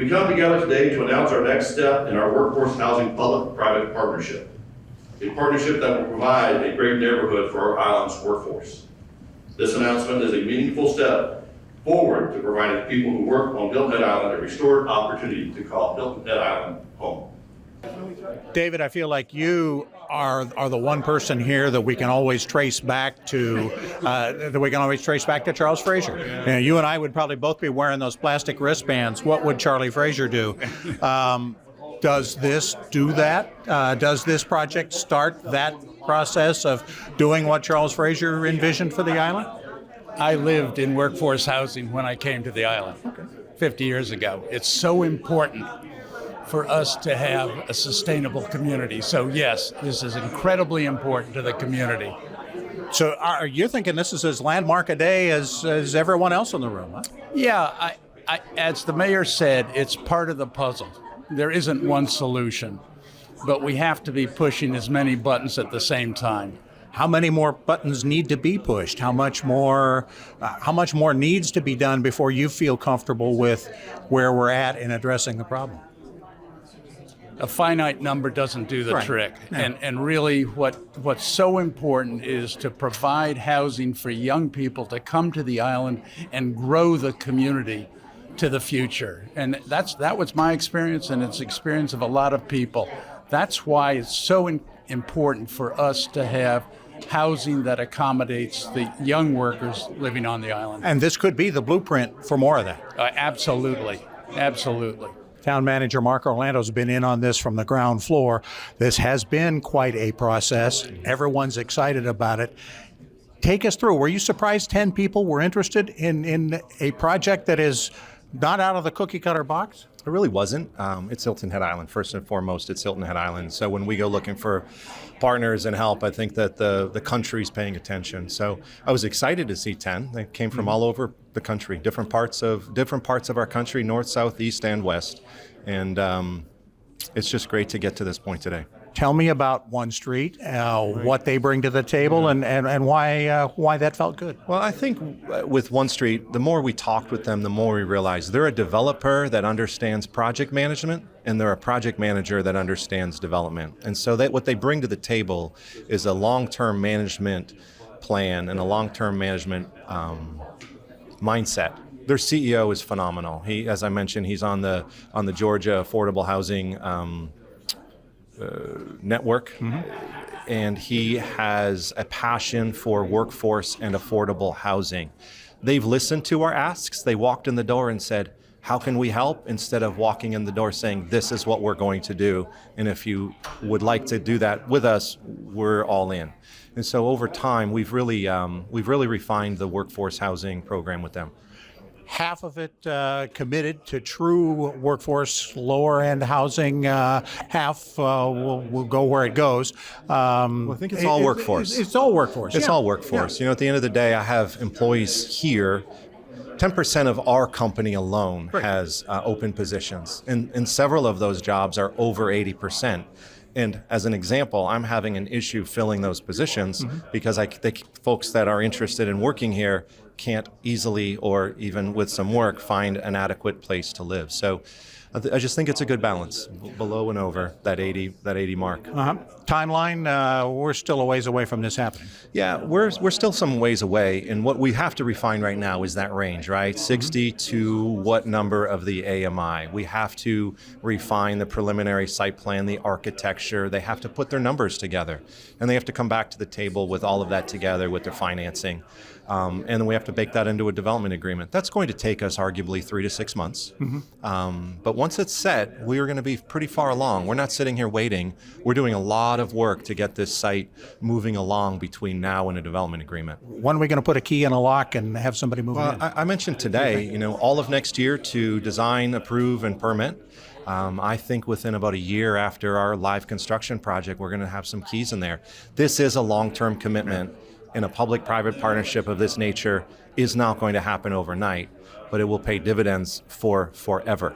We come together today to announce our next step in our workforce housing public-private partnership, a partnership that will provide a great neighborhood for our island's workforce. This announcement is a meaningful step forward to providing people who work on Hilton Head Island a restored opportunity to call Hilton Head Island home. David, I feel like you are the one person here that we can always trace back to Charles Frazier. You know, you and I would probably both be wearing those plastic wristbands. What would Charlie Frazier do? Does this do that? Does this project start that process of doing what Charles Frazier envisioned for the island? I lived in workforce housing when I came to the island 50 years ago. It's so important for us to have a sustainable community. So yes, this is incredibly important to the community. So are you thinking this is as landmark a day as everyone else in the room, huh? Yeah, I, as the mayor said, it's part of the puzzle. There isn't one solution, but we have to be pushing as many buttons at the same time. How many more buttons need to be pushed? How much more needs to be done before you feel comfortable with where we're at in addressing the problem? A finite number doesn't do the trick. Yeah. And really what's so important is to provide housing for young people to come to the island and grow the community to the future. And that was my experience, and it's the experience of a lot of people. That's why it's so important for us to have housing that accommodates the young workers living on the island. And this could be the blueprint for more of that. Absolutely. Town Manager Mark Orlando's been in on this from the ground floor. This has been quite a process. Everyone's excited about it. Take us through. Were you surprised 10 people were interested in a project that is not out of the cookie cutter box? It really wasn't. It's Hilton Head Island. First and foremost, it's Hilton Head Island. So when we go looking for partners and help, I think that the country's paying attention. So I was excited to see 10. They came from all over the country, different parts of our country, north, south, east, and west. And it's just great to get to this point today. Tell me about OneStreet, what they bring to the table, and why that felt good. Well, I think with OneStreet, the more we talked with them, the more we realized they're a developer that understands project management, and they're a project manager that understands development. And so what they bring to the table is a long-term management plan and a long-term management mindset. Their CEO is phenomenal. He, as I mentioned, he's on the Georgia Affordable Housing network, and he has a passion for workforce and affordable housing. They've listened to our asks. They walked in the door and said, how can we help? Instead of walking in the door saying, this is what we're going to do, and if you would like to do that with us, we're all in. And so over time, we've really refined the workforce housing program with them. Half of it committed to true workforce, lower-end housing. Half will go where it goes. Well, I think it's all workforce. It's all workforce. It's all workforce. Yeah. You know, at the end of the day, I have employees here. 10% of our company alone has open positions, and several of those jobs are over 80%. And as an example, I'm having an issue filling those positions because the folks that are interested in working here can't easily, or even with some work, find an adequate place to live. So I just think it's a good balance, below and over that 80 mark. Timeline, we're still a ways away from this happening. Yeah, we're still some ways away, and what we have to refine right now is that range, right? 60 to what number of the AMI? We have to refine the preliminary site plan, the architecture. They have to put their numbers together, and they have to come back to the table with all of that together with their financing. And then we have to bake that into a development agreement. That's going to take us arguably 3 to 6 months. But once it's set, we are going to be pretty far along. We're not sitting here waiting. We're doing a lot of work to get this site moving along between now and a development agreement. When are we going to put a key in a lock and have somebody move in? I mentioned today, all of next year to design, approve, and permit. I think within about a year after our live construction project, we're going to have some keys in there. This is a long-term commitment. And a public-private partnership of this nature is not going to happen overnight, but it will pay dividends for forever.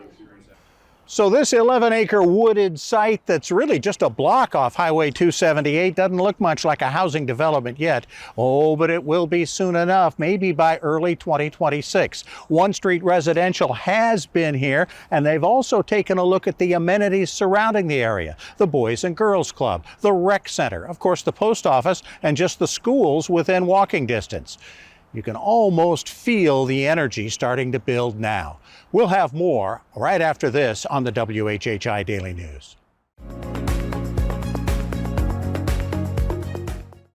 So this 11-acre wooded site that's really just a block off Highway 278 doesn't look much like a housing development yet. Oh, but it will be soon enough, maybe by early 2026. OneStreet Residential has been here, and they've also taken a look at the amenities surrounding the area. The Boys and Girls Club, the rec center, of course the post office, and just the schools within walking distance. You can almost feel the energy starting to build now. We'll have more right after this on the WHHI Daily News.